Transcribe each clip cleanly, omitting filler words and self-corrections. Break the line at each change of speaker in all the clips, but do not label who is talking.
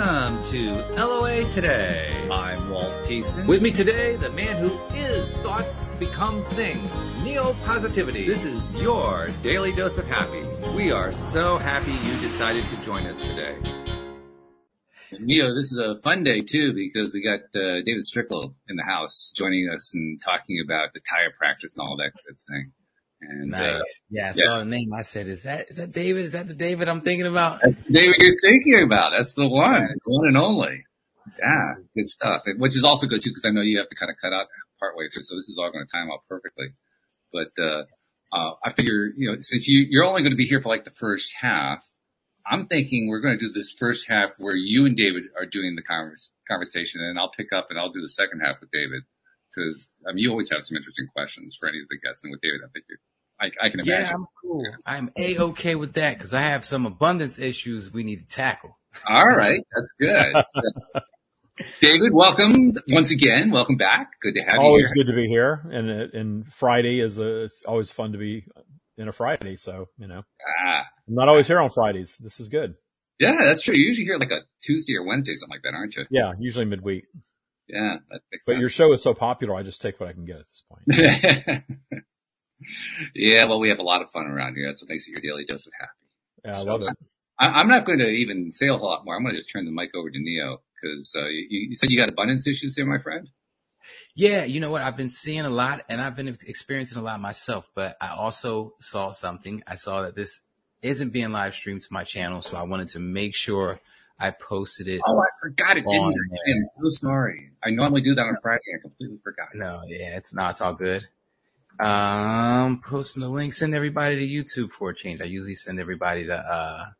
Welcome to LOA Today. I'm Walt Jason. With me today, the man who is thoughts become things, Neo Positivity. This is your daily dose of happy. We are so happy you decided to join us today.
Neo, this is a fun day too because we got David Strickle in the house joining us and talking about the tire practice and all that good thing. And,
nice. I saw the name. I said, is that David? Is that the David I'm thinking about?
That's the David you're thinking about. That's the one and only. Yeah, good stuff. Which is also good too because I know you have to kind of cut out partway through, so this is all going to time out perfectly. But I figure, since you're only going to be here for like the first half, I'm thinking we're going to do this first half where you and David are doing the conversation, and I'll pick up and I'll do the second half with David. Because, you always have some interesting questions for any of the guests. And with David, I think I can imagine.
Yeah, I'm cool. I'm A-okay with that because I have some abundance issues we need to tackle.
All right. That's good. David, welcome once again. Welcome back. Good to have you here.
Always good to be here. And Friday it's always fun to be in a Friday. So, I'm not always here on Fridays. This is good.
Yeah, that's true. You're usually here like a Tuesday or Wednesday, something like that, aren't you?
Yeah, usually midweek.
Yeah, that makes sense.
But your show is so popular, I just take what I can get at this point.
Yeah, well, we have a lot of fun around here. That's what makes it your daily dose of happy.
Yeah, I love it.
I'm not going to even say a whole lot more. I'm going to just turn the mic over to Neo because you said you got abundance issues there, my friend?
Yeah, you know what? I've been seeing a lot and I've been experiencing a lot myself, but I also saw something. I saw that this isn't being live streamed to my channel, so I wanted to make sure I posted it.
Oh, I forgot it, didn't I? I'm so sorry. I normally do that on Friday. I completely forgot.
No, yeah, it's all good. Posting the link. Send everybody to YouTube for a change. I usually send everybody to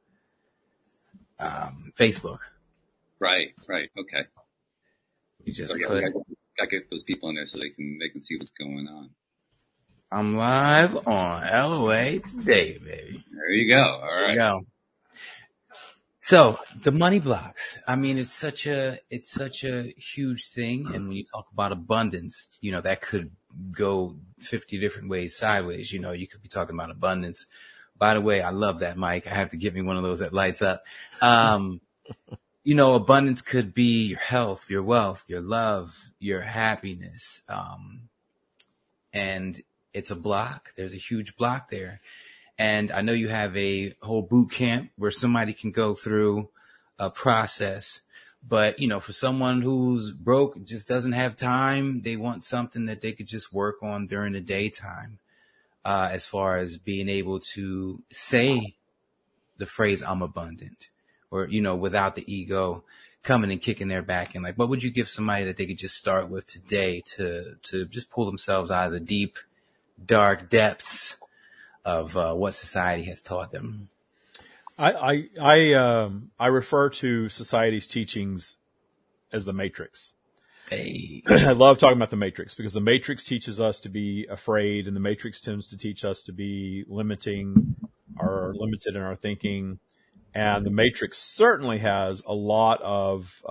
Facebook.
Right. Okay.
You just
gotta get those people in there so they can see what's going on.
I'm live on LOA Today, baby.
There you go. All right.
There you go. So the money blocks, it's such a huge thing. And when you talk about abundance, that could go 50 different ways sideways. You could be talking about abundance. By the way, I love that mic. I have to get me one of those that lights up. Abundance could be your health, your wealth, your love, your happiness. And it's a block. There's a huge block there. And I know you have a whole boot camp where somebody can go through a process. But, for someone who's broke, just doesn't have time, they want something that they could just work on during the daytime, as far as being able to say the phrase, I'm abundant, or, without the ego coming and kicking their back. And like, what would you give somebody that they could just start with today to just pull themselves out of the deep, dark depths of what society has taught them?
I refer to society's teachings as the Matrix.
Hey.
I love talking about the Matrix because the Matrix teaches us to be afraid, and the Matrix tends to teach us to be limited in our thinking. And the Matrix certainly has a lot of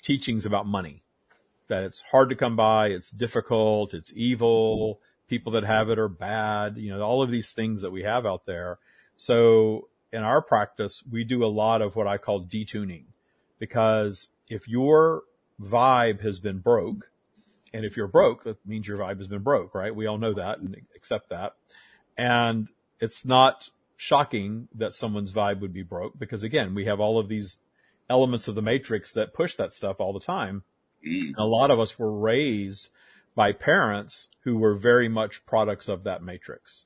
teachings about money, that it's hard to come by, it's difficult, it's evil, people that have it are bad, all of these things that we have out there. So in our practice, we do a lot of what I call detuning, because if your vibe has been broke, and if you're broke, that means your vibe has been broke, right? We all know that and accept that. And it's not shocking that someone's vibe would be broke because, again, we have all of these elements of the Matrix that push that stuff all the time. A lot of us were raised by parents who were very much products of that Matrix.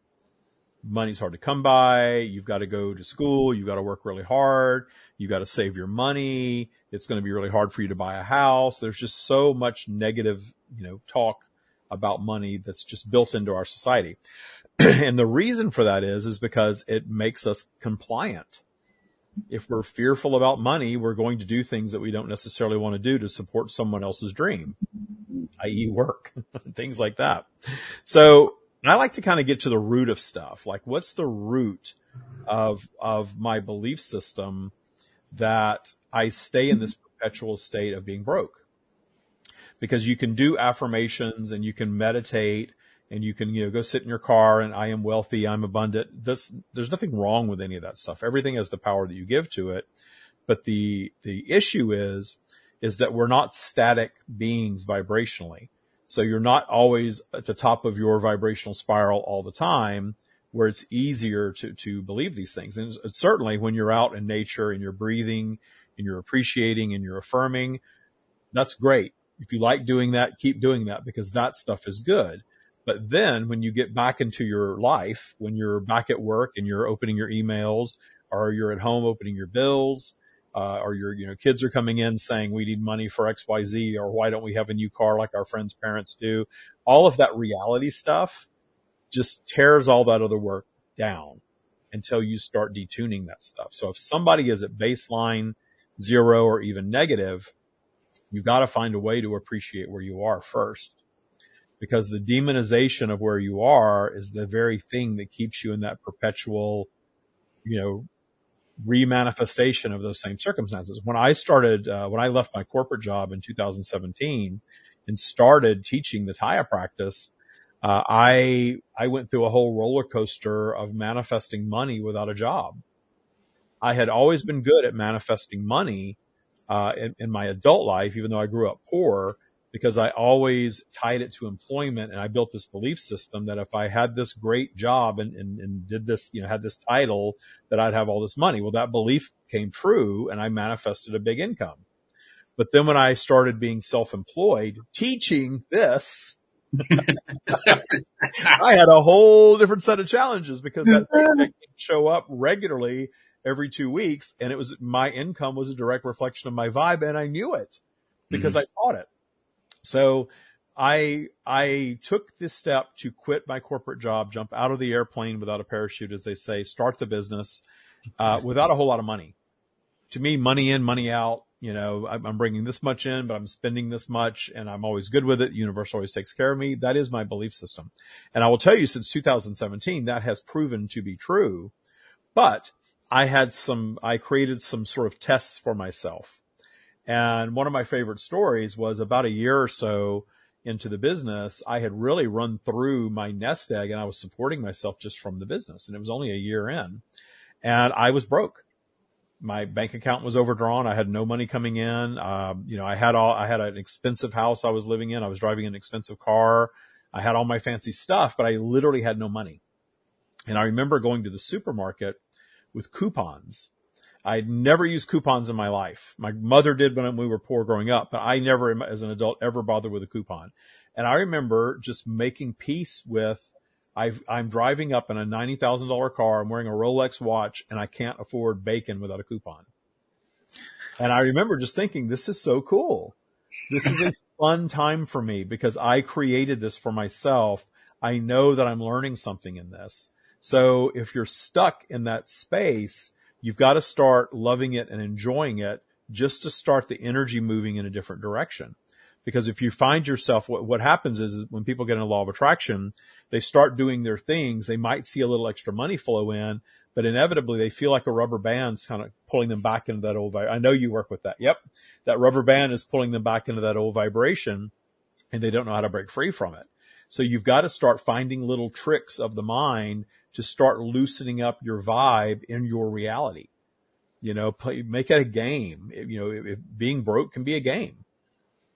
Money's hard to come by. You've got to go to school. You've got to work really hard. You've got to save your money. It's going to be really hard for you to buy a house. There's just so much negative, talk about money that's just built into our society. And the reason for that is because it makes us compliant. If we're fearful about money, we're going to do things that we don't necessarily want to do to support someone else's dream, i.e. work, things like that. So I like to kind of get to the root of stuff. Like, what's the root of my belief system that I stay in this perpetual state of being broke? Because you can do affirmations and you can meditate and you can, go sit in your car and I am wealthy, I'm abundant. There's nothing wrong with any of that stuff. Everything has the power that you give to it. But the issue is that we're not static beings vibrationally. So you're not always at the top of your vibrational spiral all the time, where it's easier to believe these things. And certainly when you're out in nature and you're breathing and you're appreciating and you're affirming, that's great. If you like doing that, keep doing that, because that stuff is good. But then when you get back into your life, when you're back at work and you're opening your emails, or you're at home opening your bills, or your, kids are coming in saying we need money for XYZ, or why don't we have a new car like our friends' parents do? All of that reality stuff just tears all that other work down until you start detuning that stuff. So if somebody is at baseline 0 or even negative, you've got to find a way to appreciate where you are first, because the demonization of where you are is the very thing that keeps you in that perpetual, remanifestation of those same circumstances. When I left my corporate job in 2017 and started teaching the Taya practice, I went through a whole roller coaster of manifesting money without a job. I had always been good at manifesting money in my adult life, even though I grew up poor, because I always tied it to employment. And I built this belief system that if I had this great job and did this, had this title, that I'd have all this money. Well, that belief came true and I manifested a big income. But then when I started being self-employed, teaching this, I had a whole different set of challenges, because that thing didn't show up regularly every 2 weeks. And my income was a direct reflection of my vibe. And I knew it because I taught it. So I took this step to quit my corporate job, jump out of the airplane without a parachute, as they say, start the business, without a whole lot of money. To me, money in, money out, I'm bringing this much in, but I'm spending this much and I'm always good with it. The universe always takes care of me. That is my belief system. And I will tell you, since 2017, that has proven to be true. But I created some sort of tests for myself. And one of my favorite stories was about a year or so into the business, I had really run through my nest egg and I was supporting myself just from the business. And it was only a year in and I was broke. My bank account was overdrawn. I had no money coming in. I had an expensive house I was living in. I was driving an expensive car. I had all my fancy stuff, but I literally had no money. And I remember going to the supermarket with coupons. I'd never used coupons in my life. My mother did when we were poor growing up, but I never, as an adult, ever bothered with a coupon. And I remember just making peace with, I'm driving up in a $90,000 car. I'm wearing a Rolex watch and I can't afford bacon without a coupon. And I remember just thinking, this is so cool. This is a fun time for me because I created this for myself. I know that I'm learning something in this. So if you're stuck in that space, you've got to start loving it and enjoying it just to start the energy moving in a different direction. Because if you find yourself, what happens is when people get in a law of attraction, they start doing their things. They might see a little extra money flow in, but inevitably they feel like a rubber band's kind of pulling them back into that old vibration. I know you work with that. Yep. That rubber band is pulling them back into that old vibration and they don't know how to break free from it. So you've got to start finding little tricks of the mind to start loosening up your vibe in your reality. Make it a game. If being broke can be a game,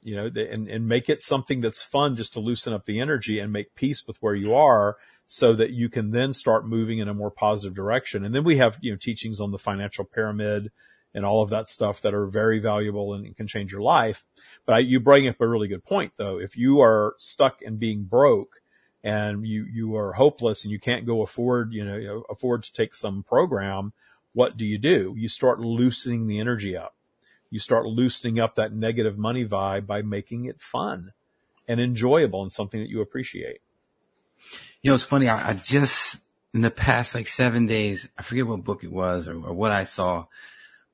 and make it something that's fun just to loosen up the energy and make peace with where you are so that you can then start moving in a more positive direction. And then we have, teachings on the financial pyramid and all of that stuff that are very valuable and can change your life. But you bring up a really good point though. If you are stuck in being broke, and you are hopeless and you can't go afford to take some program, what do? You start loosening the energy up. You start loosening up that negative money vibe by making it fun and enjoyable and something that you appreciate.
It's funny. I just, in the past 7 days, I forget what book it was or what I saw,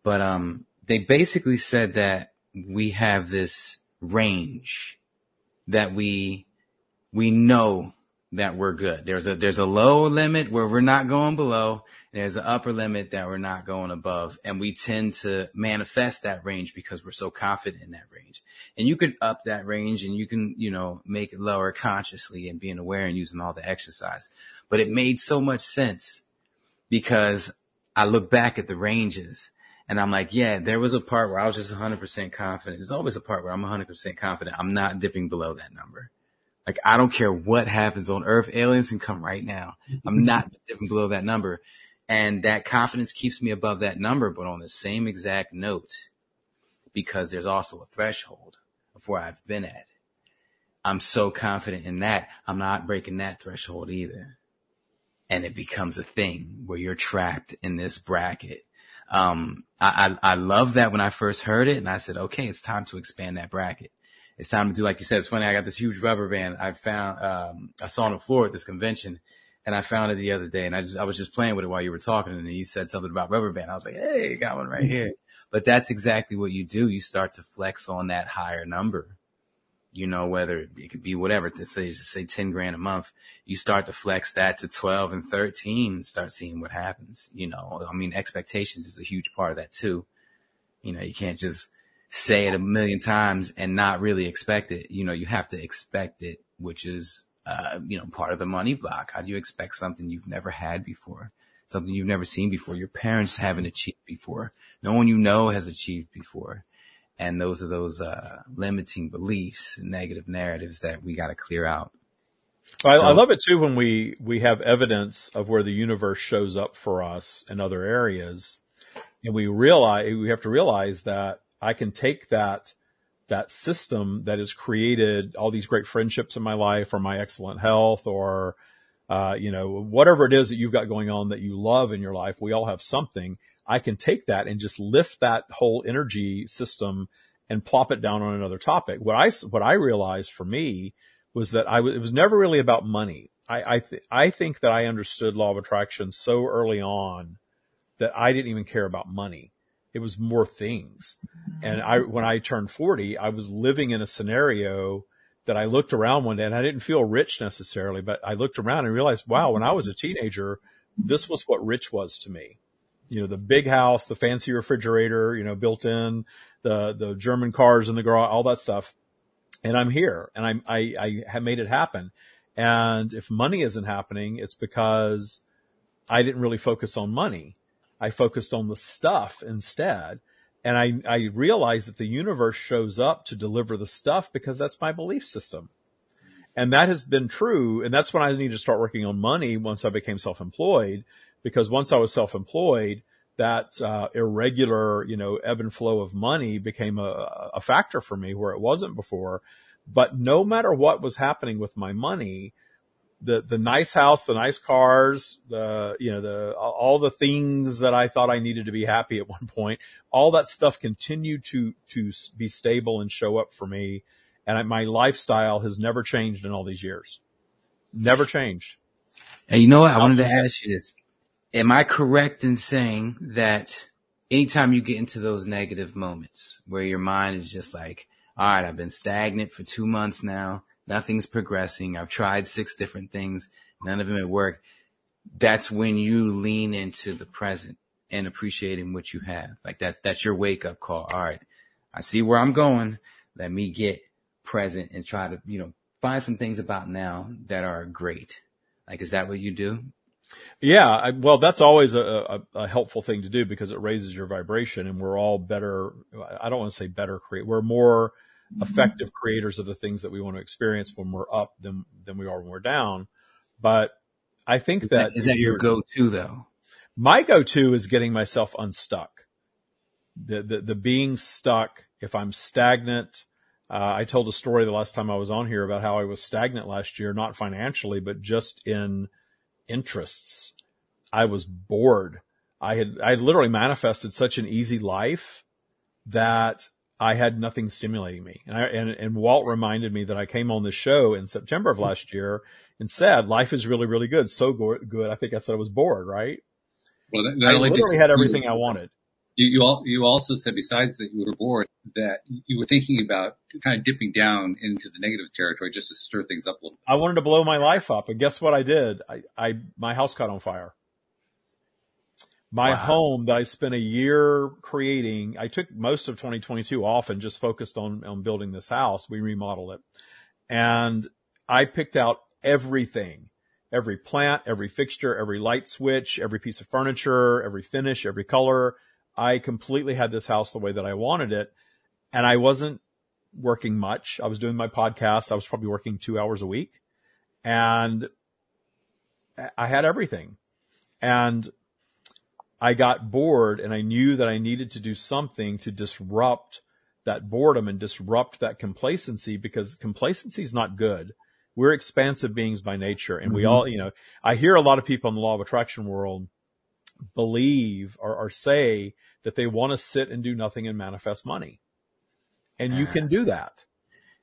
but, they basically said that we have this range that we know that we're good. There's a low limit where we're not going below. There's an upper limit that we're not going above. And we tend to manifest that range because we're so confident in that range. And you could up that range and you can, make it lower consciously and being aware and using all the exercise. But it made so much sense because I look back at the ranges And I'm like, yeah, there was a part where I was just 100% confident. There's always a part where I'm 100% confident I'm not dipping below that number. Like, I don't care what happens on Earth. Aliens can come right now. I'm not dipping below that number. And that confidence keeps me above that number, but on the same exact note, because there's also a threshold of where I've been at. I'm so confident in that, I'm not breaking that threshold either. And it becomes a thing where you're trapped in this bracket. I love that when I first heard it, and I said, okay, it's time to expand that bracket. It's time to do, like you said, it's funny. I got this huge rubber band I found, I saw on the floor at this convention, and I found it the other day, and I was just playing with it while you were talking, and you said something about rubber band. I was like, hey, got one right here. But that's exactly what you do. You start to flex on that higher number. You know, whether it could be whatever, to say 10 grand a month, you start to flex that to 12 and 13 and start seeing what happens. You know, I mean, expectations is a huge part of that too. You know, you can't just say it a million times and not really expect it. You know, you have to expect it, which is, part of the money block. How do you expect something you've never had before? Something you've never seen before? Your parents haven't achieved before. No one you know has achieved before. And those are those limiting beliefs and negative narratives that we got to clear out.
I love it too when we have evidence of where the universe shows up for us in other areas, and we have to realize that I can take that system that has created all these great friendships in my life, or my excellent health, or whatever it is that you've got going on that you love in your life. We all have something. I can take that and just lift that whole energy system and plop it down on another topic. What I realized for me was that it was never really about money. I think that I understood law of attraction so early on that I didn't even care about money. It was more things. And when I turned 40, I was living in a scenario that I looked around one day, and I didn't feel rich necessarily, but I looked around and realized, wow, when I was a teenager, this was what rich was to me. You know, the big house, the fancy refrigerator, built in, the German cars in the garage, all that stuff. And I'm here, and I have made it happen. And if money isn't happening, it's because I didn't really focus on money. I focused on the stuff instead. And I realized that the universe shows up to deliver the stuff because that's my belief system. And that has been true. And that's when I needed to start working on money once I became self-employed, because once I was self-employed, that irregular, ebb and flow of money became a factor for me where it wasn't before. But no matter what was happening with my money, the nice house, the nice cars, all the things that I thought I needed to be happy at one point, all that stuff continued to be stable and show up for me. And my lifestyle has never changed in all these years. Never changed.
And you know what? I wanted to ask you this. Am I correct in saying that anytime you get into those negative moments where your mind is just like, all right, I've been stagnant for 2 months now. Nothing's progressing. I've tried 6 different things. None of them have worked. That's when you lean into the present and appreciating what you have. Like that's your wake up call. All right, I see where I'm going. Let me get present and try to, find some things about now that are great. Like, is that what you do?
Yeah. Well, that's always a helpful thing to do because it raises your vibration, and we're all better. I don't want to say better we're more effective creators of the things that we want to experience when we're up than we are when we're down. But I think
is that your go-to though?
My go-to is getting myself unstuck. The being stuck. If I'm stagnant, I told a story the last time I was on here about how I was stagnant last year, not financially, but just in interests. I was bored. I literally manifested such an easy life that I had nothing stimulating me. And Walt reminded me that I came on the show in September of last year and said, life is really, really good. So good. I think I said I was bored, right?
Well,
I literally had everything I wanted.
You also said, besides that you were bored, that you were thinking about kind of dipping down into the negative territory just to stir things up a little bit.
I wanted to blow my life up. And guess what I did? My house caught on fire. My home that I spent a year creating, I took most of 2022 off and just focused on building this house. We remodeled it. And I picked out everything, every plant, every fixture, every light switch, every piece of furniture, every finish, every color. I completely had this house the way that I wanted it, and I wasn't working much. I was doing my podcast. I was probably working 2 hours a week, and I had everything. And I got bored, and I knew that I needed to do something to disrupt that boredom and disrupt that complacency, because complacency is not good. We're expansive beings by nature. And we all, I hear a lot of people in the law of attraction world believe or say that they want to sit and do nothing and manifest money. And you can do that.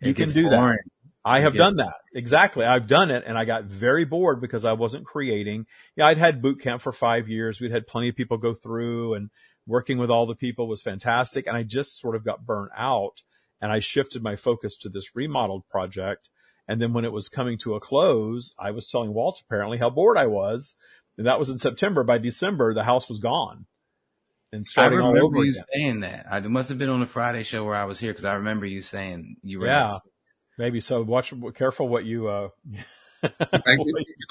You can do that. I have done that. Exactly. I've done it, and I got very bored because I wasn't creating. Yeah, I'd had boot camp for 5 years. We'd had plenty of people go through, and working with all the people was fantastic. And I just sort of got burnt out, and I shifted my focus to this remodeled project. And then when it was coming to a close, I was telling Walt apparently how bored I was. And that was in September. By December, the house was gone. And starting all over again.
I remember you saying that. It must have been on the Friday show where I was here, because I remember you saying you were.
Yeah, maybe so. Careful what you.
I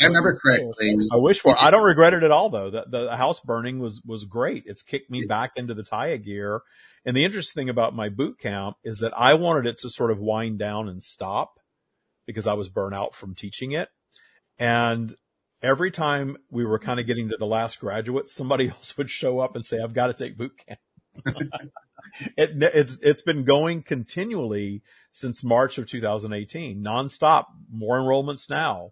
remember correctly.
I wish for. I don't regret it at all, though. The house burning was great. It's kicked me back into the Taya gear. And the interesting thing about my boot camp is that I wanted it to sort of wind down and stop, because I was burnt out from teaching it. And every time we were kind of getting to the last graduate, somebody else would show up and say, I've got to take boot camp. It's been going continually since March of 2018, nonstop, more enrollments now.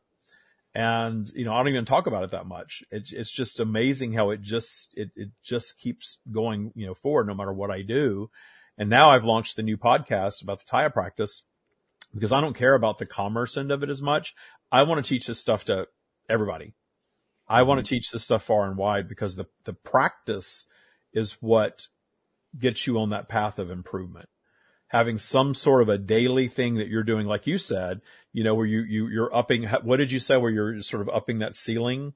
And, I don't even talk about it that much. It's just amazing how it just keeps going, forward no matter what I do. And now I've launched the new podcast about the Taya practice, because I don't care about the commerce end of it as much. I want to teach this stuff to everybody. I want to teach this stuff far and wide, because the practice is what gets you on that path of improvement. Having some sort of a daily thing that you're doing, like you said, where you're upping, what did you say, where you're sort of upping that ceiling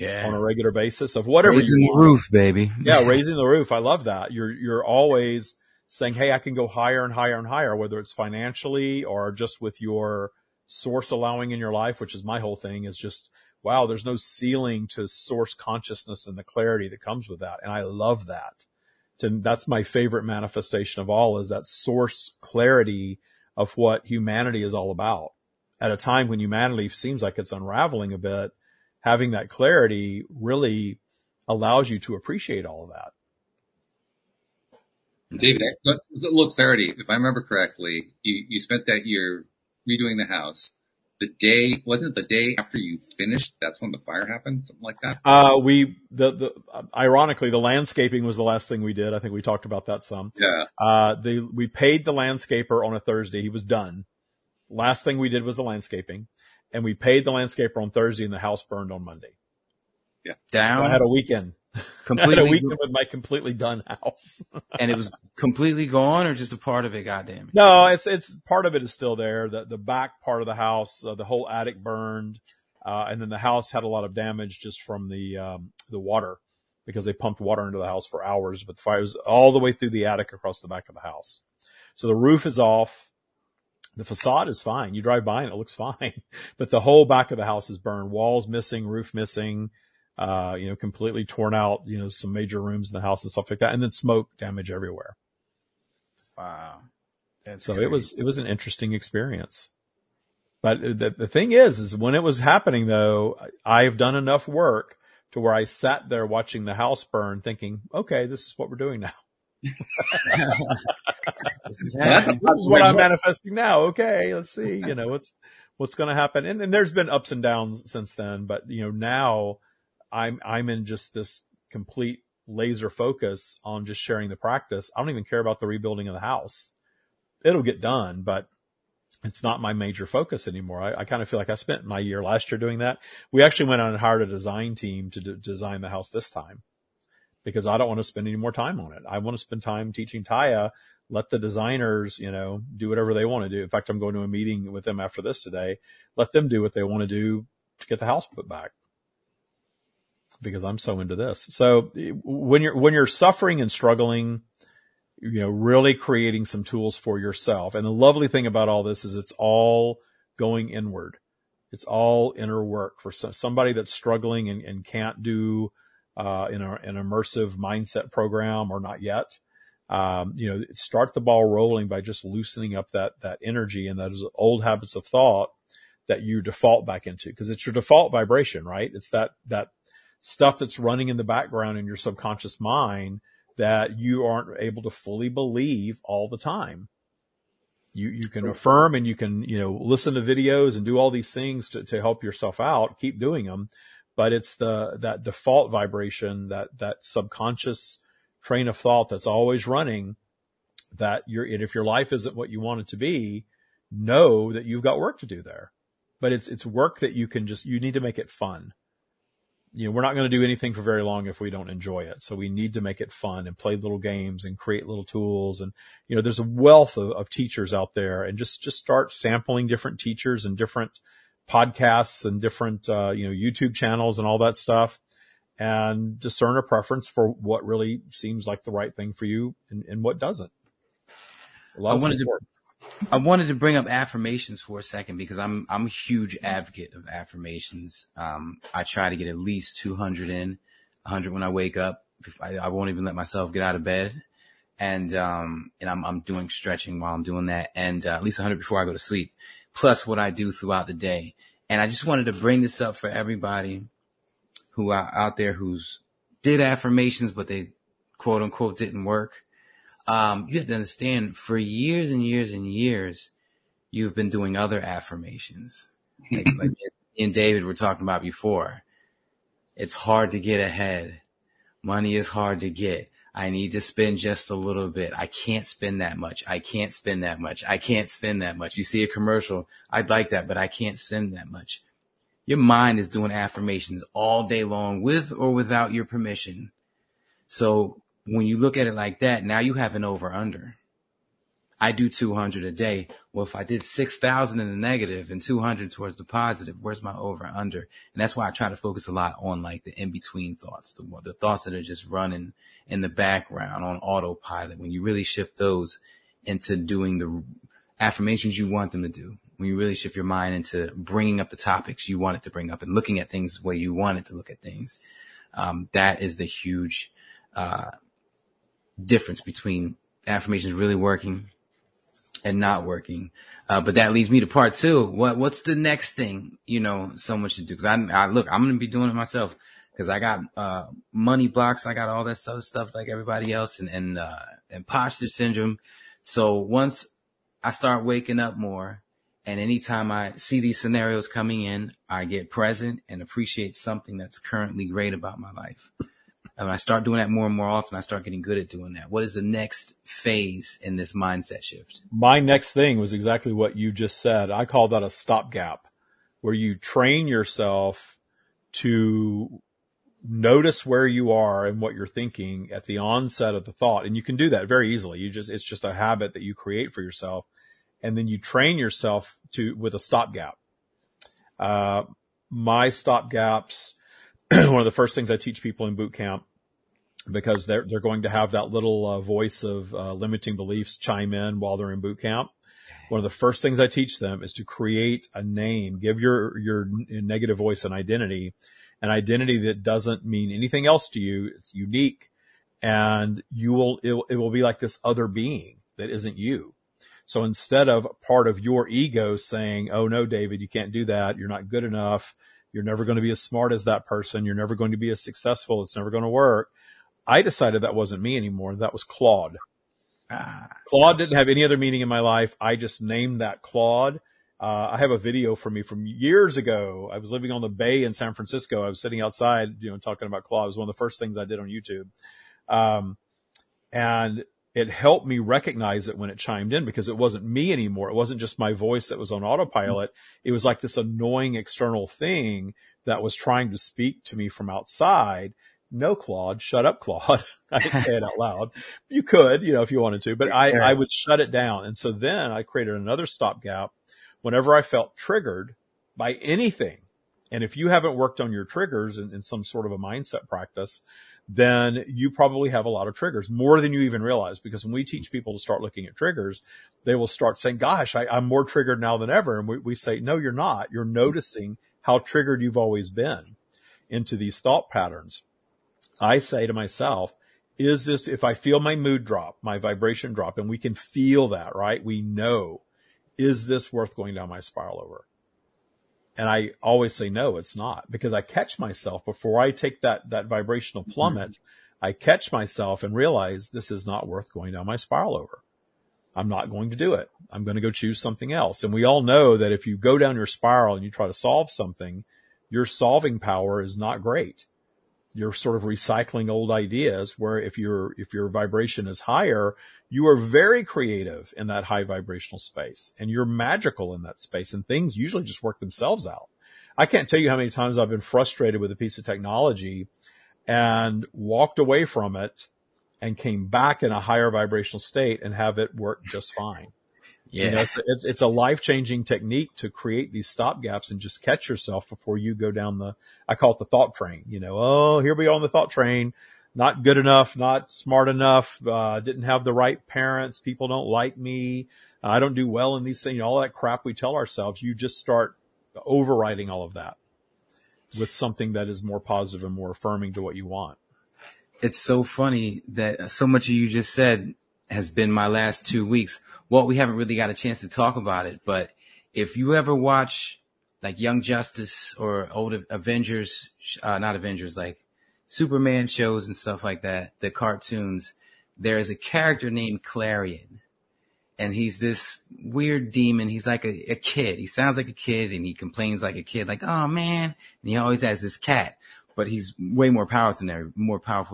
on a regular basis of whatever
raising
you
the
want.
roof, baby.
Yeah, raising the roof. I love that. You're always saying, hey, I can go higher and higher and higher, whether it's financially or just with your source allowing in your life, which is my whole thing, is just, wow, there's no ceiling to source consciousness and the clarity that comes with that. And I love that. That's my favorite manifestation of all, is that source clarity of what humanity is all about. At a time when humanity seems like it's unraveling a bit, having that clarity really allows you to appreciate all of that.
David, a little clarity. If I remember correctly, you spent that year redoing the house. Wasn't it the day after you finished? That's when the fire happened, something like that.
Ironically, the landscaping was the last thing we did. I think we talked about that some.
Yeah.
We paid the landscaper on a Thursday. He was done. Last thing we did was the landscaping, and we paid the landscaper on Thursday, and the house burned on Monday.
Yeah.
Down.
So I had a weekend. With my completely done house.
And it was completely gone, or just a part of it got damaged?
No, it's part of it is still there. The back part of the house, the whole attic burned. And then the house had a lot of damage just from the water, because they pumped water into the house for hours, but the fire was all the way through the attic across the back of the house. So the roof is off. The facade is fine. You drive by and it looks fine, but the whole back of the house is burned. Walls missing, roof missing. Completely torn out, some major rooms in the house and stuff like that. And then smoke damage everywhere.
Wow.
So it was an interesting experience. But the thing is when it was happening though, I've done enough work to where I sat there watching the house burn thinking, okay, this is what we're doing now. This is what I'm manifesting now. Okay, let's see, what's going to happen. And there's been ups and downs since then, but now I'm in just this complete laser focus on just sharing the practice. I don't even care about the rebuilding of the house. It'll get done, but it's not my major focus anymore. I kind of feel like I spent my year last year doing that. We actually went out and hired a design team to design the house this time, because I don't want to spend any more time on it. I want to spend time teaching Taya, let the designers, do whatever they want to do. In fact, I'm going to a meeting with them after this today. Let them do what they want to do to get the house put back, because I'm so into this. So when you're suffering and struggling, really creating some tools for yourself. And the lovely thing about all this is it's all going inward. It's all inner work for somebody that's struggling and can't do in an immersive mindset program or not yet. Start the ball rolling by just loosening up that energy and those old habits of thought that you default back into, because it's your default vibration, right? It's that stuff that's running in the background in your subconscious mind that you aren't able to fully believe all the time. You can affirm and you can, listen to videos and do all these things to help yourself out, keep doing them. But it's that default vibration, that subconscious train of thought that's always running, and if your life isn't what you want it to be, know that you've got work to do there. But it's work that you need to make it fun. We're not going to do anything for very long if we don't enjoy it. So we need to make it fun and play little games and create little tools. And, there's a wealth of teachers out there, and just start sampling different teachers and different podcasts and different, YouTube channels and all that stuff, and discern a preference for what really seems like the right thing for you and what doesn't.
I wanted to bring up affirmations for a second, because I'm a huge advocate of affirmations. I try to get at least 200 in, 100 when I wake up. I won't even let myself get out of bed. And I'm doing stretching while I'm doing that, and at least 100 before I go to sleep, plus what I do throughout the day. And I just wanted to bring this up for everybody who are out there who's did affirmations, but they quote unquote didn't work. You have to understand, for years and years and years, you've been doing other affirmations. Like me and David were talking about before. It's hard to get ahead. Money is hard to get. I need to spend just a little bit. I can't spend that much. I can't spend that much. I can't spend that much. You see a commercial, I'd like that, but I can't spend that much. Your mind is doing affirmations all day long, with or without your permission. So when you look at it like that, now you have an over-under. I do 200 a day. Well, if I did 6,000 in the negative and 200 towards the positive, where's my over-under? And that's why I try to focus a lot on like the in-between thoughts, the thoughts that are just running in the background on autopilot. When you really shift those into doing the affirmations you want them to do, when you really shift your mind into bringing up the topics you want it to bring up and looking at things the way you want it to look at things, that is the huge difference between affirmations really working and not working. But that leads me to part two. What's the next thing, someone should do? Cause I'm going to be doing it myself, cause I got, money blocks. I got all that other stuff like everybody else, and imposter syndrome. So once I start waking up more, and anytime I see these scenarios coming in, I get present and appreciate something that's currently great about my life. And when I start doing that more and more often, I start getting good at doing that. What is the next phase in this mindset shift?
My next thing was exactly what you just said. I call that a stopgap, where you train yourself to notice where you are and what you're thinking at the onset of the thought. And you can do that very easily. It's just a habit that you create for yourself. And then you train yourself with a stopgap. My stopgaps, one of the first things I teach people in boot camp, because they're going to have that little voice of limiting beliefs chime in while they're in boot camp. One of the first things I teach them is to create a name, give your negative voice an identity that doesn't mean anything else to you. It's unique, and it will be like this other being that isn't you. So instead of part of your ego saying, "Oh no, David, you can't do that. You're not good enough. You're never going to be as smart as that person. You're never going to be as successful. It's never going to work." I decided that wasn't me anymore. That was Claude. Claude didn't have any other meaning in my life. I just named that Claude. I have a video from me from years ago. I was living on the bay in San Francisco. I was sitting outside, talking about Claude. It was one of the first things I did on YouTube. And it helped me recognize it when it chimed in, because it wasn't me anymore. It wasn't just my voice that was on autopilot. It was like this annoying external thing that was trying to speak to me from outside. No, Claude, shut up, Claude. I didn't say it out loud. You could, if you wanted to, but I would shut it down. And so then I created another stopgap whenever I felt triggered by anything. And if you haven't worked on your triggers in some sort of a mindset practice, then you probably have a lot of triggers, more than you even realize. Because when we teach people to start looking at triggers, they will start saying, "Gosh, I'm more triggered now than ever." And we say, "No, you're not. You're noticing how triggered you've always been into these thought patterns." I say to myself, is this, if I feel my mood drop, my vibration drop, and we can feel that, right? We know, is this worth going down my spiral over? And I always say, no, it's not, because I catch myself before I take that vibrational plummet. I catch myself and realize this is not worth going down my spiral over. I'm not going to do it. I'm going to go choose something else. And we all know that if you go down your spiral and you try to solve something, your solving power is not great. You're sort of recycling old ideas, where if your vibration is higher, you are very creative in that high vibrational space, and you're magical in that space, and things usually just work themselves out. I can't tell you how many times I've been frustrated with a piece of technology and walked away from it and came back in a higher vibrational state and have it work just fine.
Yeah.
You know, it's a life-changing technique to create these stopgaps and just catch yourself before you go down I call it the thought train. You know, oh, here we go on the thought train. Not good enough, not smart enough, didn't have the right parents, people don't like me, I don't do well in these things, you know, all that crap we tell ourselves. You just start overriding all of that with something that is more positive and more affirming to what you want.
It's so funny that so much of you just said has been my last 2 weeks. Well, we haven't really got a chance to talk about it, but if you ever watch like Young Justice or old Avengers, not Avengers, like Superman shows and stuff like that, the cartoons, there is a character named Clarion, and he's this weird demon. He's like a kid. He sounds like a kid, and he complains like a kid, like, oh man. And he always has this cat, but he's way more powerful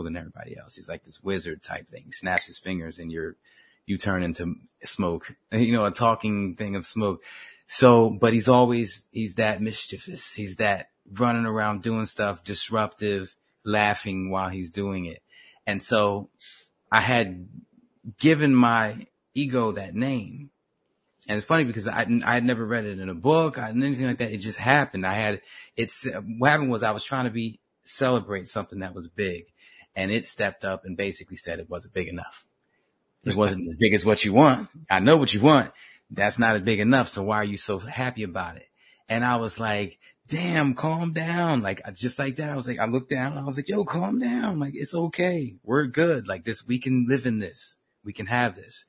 than everybody else. He's like this wizard type thing. He snaps his fingers and you turn into smoke, you know, a talking thing of smoke. So, but he's that mischievous. He's that running around doing stuff, disruptive, laughing while he's doing it. And so I had given my ego that name. And it's funny because I had never read it in a book, anything like that. It just happened. What happened was I was trying to celebrate something that was big, and it stepped up and basically said it wasn't big enough. It wasn't as big as what you want. I know what you want. That's not as big enough. So why are you so happy about it? And I was like, damn, calm down. Like, just like that. I looked down. I was like, yo, calm down. Like, it's okay. We're good. Like this, we can live in this. We can have this.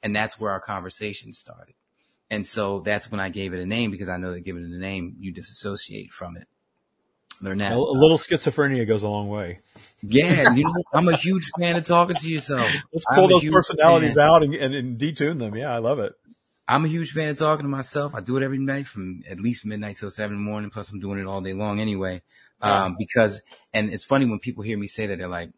And that's where our conversation started. And so that's when I gave it a name, because I know that giving it a name, you disassociate from it. Learn that.
A little schizophrenia goes a long way.
Yeah, you know, I'm a huge fan of talking to yourself.
Let's pull those personalities out and detune them. Yeah, I love it.
I'm a huge fan of talking to myself. I do it every night from at least midnight till 7 in the morning. Plus I'm doing it all day long anyway. And it's funny when people hear me say that, they're like,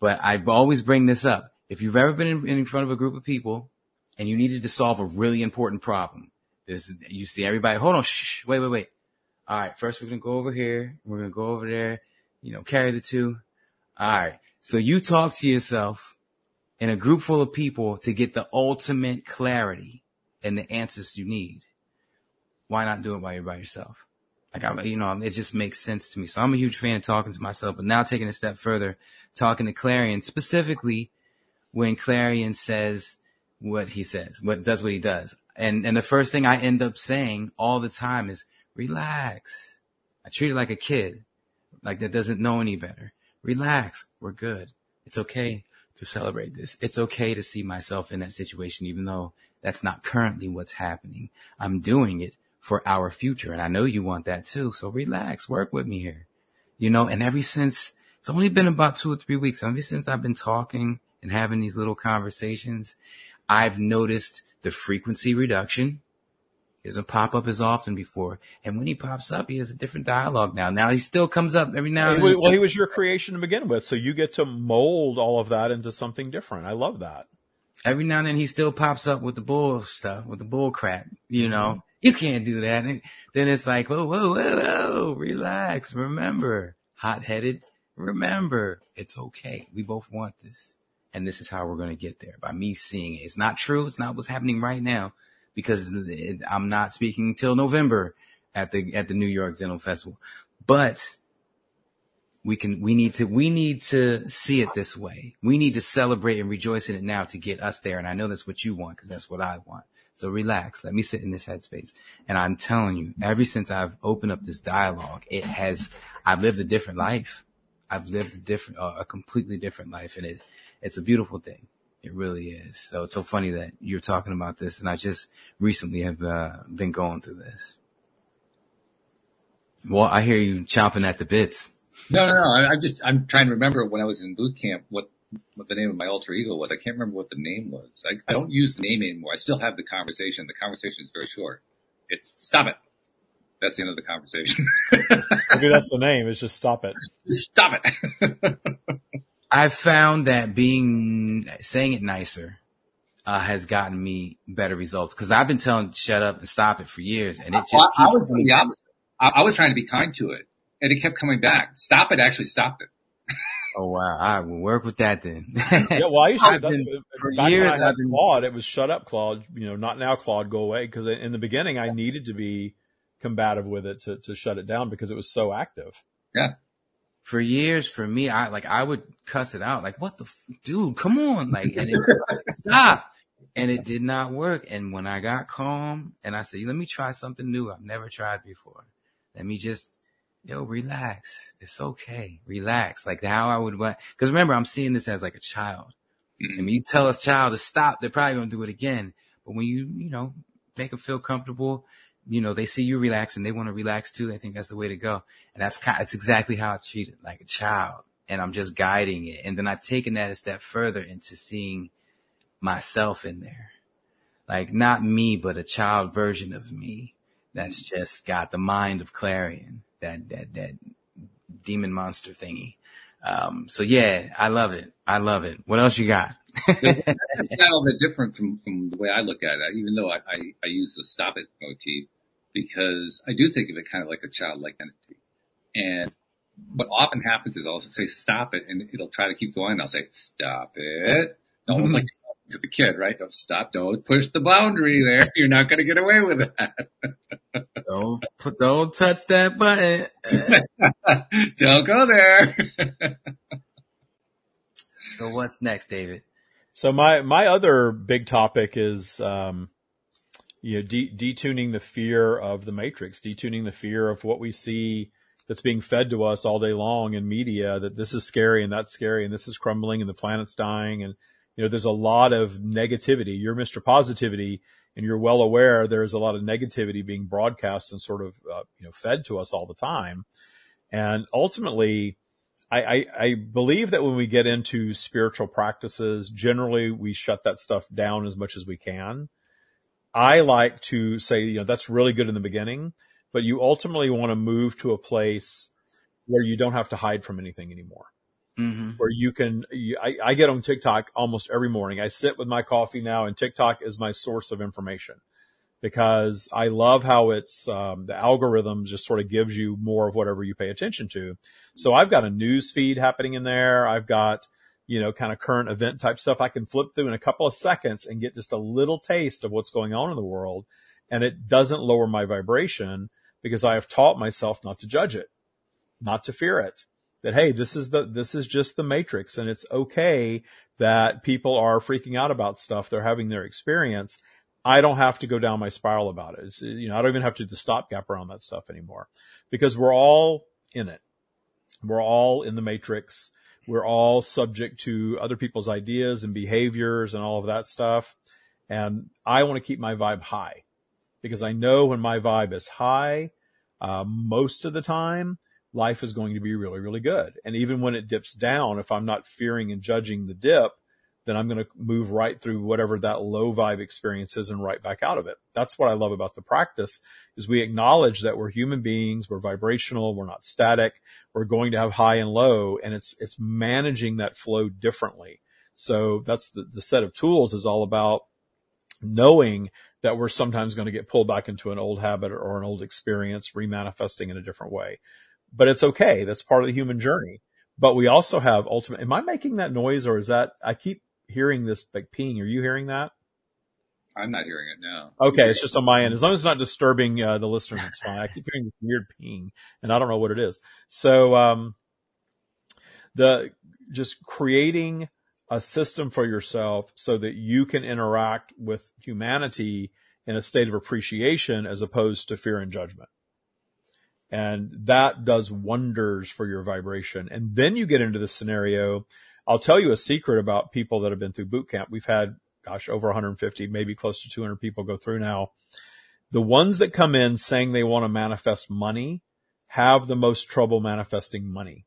but I always bring this up. If you've ever been in front of a group of people and you needed to solve a really important problem, you see everybody, hold on, wait. All right, first we're going to go over here. We're going to go over there, you know, carry the two. All right. So you talk to yourself in a group full of people to get the ultimate clarity and the answers you need. Why not do it while you're by yourself? Like, it just makes sense to me. So I'm a huge fan of talking to myself, but now taking a step further, talking to Clarion, specifically when Clarion says what he says, does what he does. And the first thing I end up saying all the time is, relax. I treat it like a kid, like that doesn't know any better. Relax. We're good. It's okay to celebrate this. It's okay to see myself in that situation, even though that's not currently what's happening. I'm doing it for our future. And I know you want that too. So relax, work with me here, you know, and it's only been about 2 or 3 weeks. Ever since I've been talking and having these little conversations, I've noticed the frequency reduction. He doesn't pop up as often before. And when he pops up, he has a different dialogue now. Now he still comes up every now and then.
Well, he was your creation to begin with, so you get to mold all of that into something different. I love that.
Every now and then he still pops up with the bull stuff, with the bull crap. You know, you can't do that. And then it's like, whoa, relax. Remember, hot-headed. Remember, it's okay. We both want this. And this is how we're going to get there, by me seeing it. It's not true. It's not what's happening right now, because I'm not speaking till November at the New York Dental Festival. But we need to see it this way. We need to celebrate and rejoice in it now to get us there. And I know that's what you want, because that's what I want. So relax. Let me sit in this headspace. And I'm telling you, ever since I've opened up this dialogue, I've lived a different life. I've lived a completely different life, and it's a beautiful thing. It really is. So it's so funny that you're talking about this, and I just recently have been going through this. Well, I hear you chomping at the bits.
No. I'm trying to remember when I was in boot camp what the name of my alter ego was. I can't remember what the name was. I don't use the name anymore. I still have the conversation. The conversation is very short. It's stop it. That's the end of the conversation.
Maybe that's the name. It's just stop it.
Stop it.
I've found that saying it nicer has gotten me better results, because I've been telling shut up and stop it for years, and it just
I was doing the opposite. I was trying to be kind to it, and it kept coming back. Stop it actually stopped it.
Oh wow! I will work with that then.
Yeah, well, I used to. Back
years
when I had Claude, it was shut up, Claude. Not now, Claude, go away. Because in the beginning, I needed to be combative with it to shut it down because it was so active.
Yeah.
For years, for me, I would cuss it out, like, what the dude, come on, like, and stop. And it did not work. And when I got calm and I said, let me try something new I've never tried before. Let me just, relax. It's okay. Relax. Like how I would want, because remember, I'm seeing this as like a child. And when you tell a child to stop, they're probably going to do it again. But when you make them feel comfortable, they see you relax and they want to relax too. They think that's the way to go. And it's exactly how I treat it, like a child. And I'm just guiding it. And then I've taken that a step further into seeing myself in there. Like not me, but a child version of me that's just got the mind of Clarion, that demon monster thingy. So yeah, I love it. What else you got?
It's not all that different from the way I look at it, even though I use the stop it motif, because I do think of it kind of like a childlike entity. And what often happens is I'll say stop it, and it'll try to keep going. And I'll say stop it, almost like to the kid, right? Don't push the boundary there. You're not going to get away with that.
Don't touch that button.
Don't go there.
So what's next, David?
So my other big topic is, detuning the fear of the matrix, detuning the fear of what we see that's being fed to us all day long in media, that this is scary and that's scary and this is crumbling and the planet's dying. And, there's a lot of negativity. You're Mr. Positivity, and you're well aware there's a lot of negativity being broadcast and sort of, fed to us all the time. And ultimately, I believe that when we get into spiritual practices, generally we shut that stuff down as much as we can. I like to say, that's really good in the beginning, but you ultimately want to move to a place where you don't have to hide from anything anymore. Mm-hmm. Where I get on TikTok almost every morning. I sit with my coffee now, and TikTok is my source of information because I love how it's, the algorithm just sort of gives you more of whatever you pay attention to. So I've got a news feed happening in there. I've got, kind of current event type stuff I can flip through in a couple of seconds and get just a little taste of what's going on in the world. And it doesn't lower my vibration because I have taught myself not to judge it, not to fear it. That, hey, this is just the matrix, and it's okay that people are freaking out about stuff. They're having their experience. I don't have to go down my spiral about it. I don't even have to do the stopgap around that stuff anymore because we're all in it. We're all in the matrix. We're all subject to other people's ideas and behaviors and all of that stuff. And I want to keep my vibe high because I know when my vibe is high, most of the time, life is going to be really, really good. And even when it dips down, if I'm not fearing and judging the dip, then I'm going to move right through whatever that low vibe experience is and right back out of it. That's what I love about the practice is we acknowledge that we're human beings, we're vibrational, we're not static, we're going to have high and low, and it's managing that flow differently. So that's the set of tools is all about knowing that we're sometimes going to get pulled back into an old habit or an old experience, remanifesting in a different way. But it's okay. That's part of the human journey. But we also have ultimate. Am I making that noise, or is that? I keep hearing this like peeing. Are you hearing that?
I'm not hearing it now.
Okay, it's just on my end. As long as it's not disturbing the listeners, it's fine. I keep hearing this weird peeing, and I don't know what it is. So, just creating a system for yourself so that you can interact with humanity in a state of appreciation as opposed to fear and judgment. And that does wonders for your vibration. And then you get into the scenario. I'll tell you a secret about people that have been through boot camp. We've had, over 150, maybe close to 200 people go through now. The ones that come in saying they want to manifest money have the most trouble manifesting money.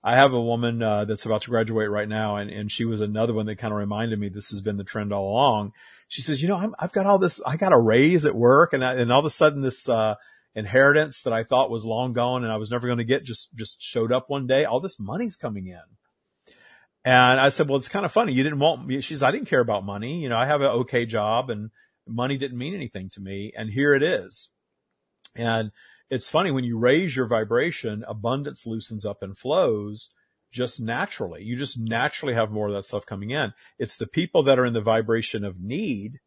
I have a woman that's about to graduate right now, and she was another one that kind of reminded me this has been the trend all along. She says, I've got all this, I got a raise at work, and all of a sudden this inheritance that I thought was long gone and I was never going to get just showed up one day. All this money's coming in. And I said, well, it's kind of funny. You didn't want me. She says, I didn't care about money. I have an okay job and money didn't mean anything to me. And here it is. And it's funny when you raise your vibration, abundance loosens up and flows just naturally. You just naturally have more of that stuff coming in. It's the people that are in the vibration of need.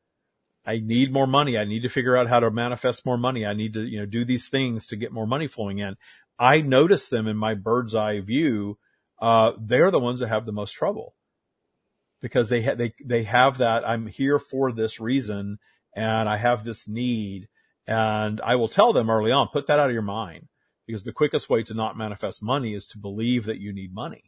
I need more money. I need to figure out how to manifest more money. I need to, do these things to get more money flowing in. I notice them in my bird's eye view. They're the ones that have the most trouble because they have that I'm here for this reason and I have this need. And I will tell them early on, put that out of your mind, because the quickest way to not manifest money is to believe that you need money.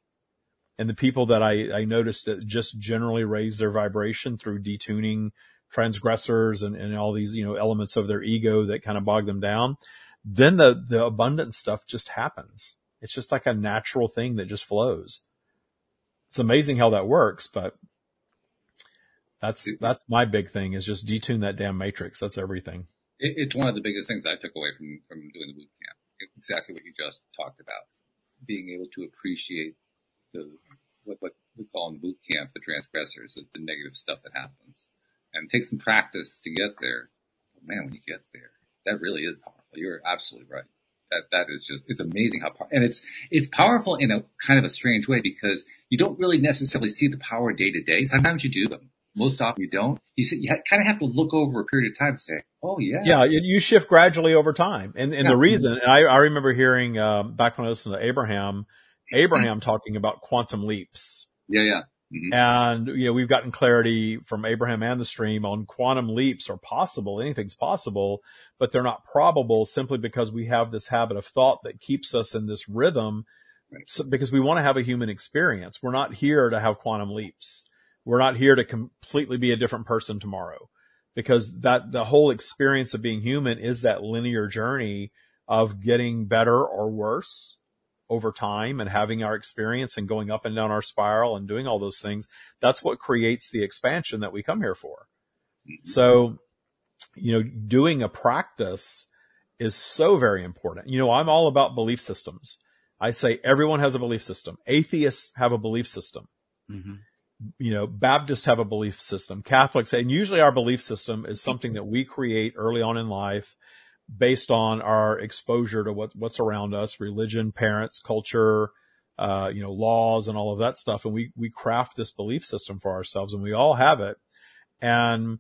And the people that I noticed that just generally raise their vibration through detuning transgressors and all these, elements of their ego that kind of bog them down, then the abundant stuff just happens. It's just like a natural thing that just flows. It's amazing how that works, but that's my big thing is just detune that damn matrix. That's everything.
It's one of the biggest things I took away from doing the boot camp. Exactly what you just talked about. Being able to appreciate what we call in boot camp, the transgressors, the negative stuff that happens. And take some practice to get there. But man, when you get there, that really is powerful. You're absolutely right. That is just, it's amazing how powerful, and it's powerful in a kind of a strange way because you don't really necessarily see the power day to day. Sometimes you do, but most often you don't. You kind of have to look over a period of time and say, oh yeah.
Yeah, you shift gradually over time. And the reason, I remember hearing, back when I listened to Abraham talking about quantum leaps.
Yeah. Mm-hmm.
And, we've gotten clarity from Abraham and the stream on quantum leaps are possible. Anything's possible, but they're not probable simply because we have this habit of thought that keeps us in this rhythm.
Right.
So, because we want to have a human experience. We're not here to have quantum leaps. We're not here to completely be a different person tomorrow, because the whole experience of being human is that linear journey of getting better or worse over time and having our experience and going up and down our spiral and doing all those things. That's what creates the expansion that we come here for. Mm-hmm. So, doing a practice is so very important. I'm all about belief systems. I say everyone has a belief system. Atheists have a belief system. Mm-hmm. Baptists have a belief system. Catholics, and usually our belief system is something that we create early on in life based on our exposure to what's around us, religion, parents, culture, laws and all of that stuff. And we craft this belief system for ourselves, and we all have it. And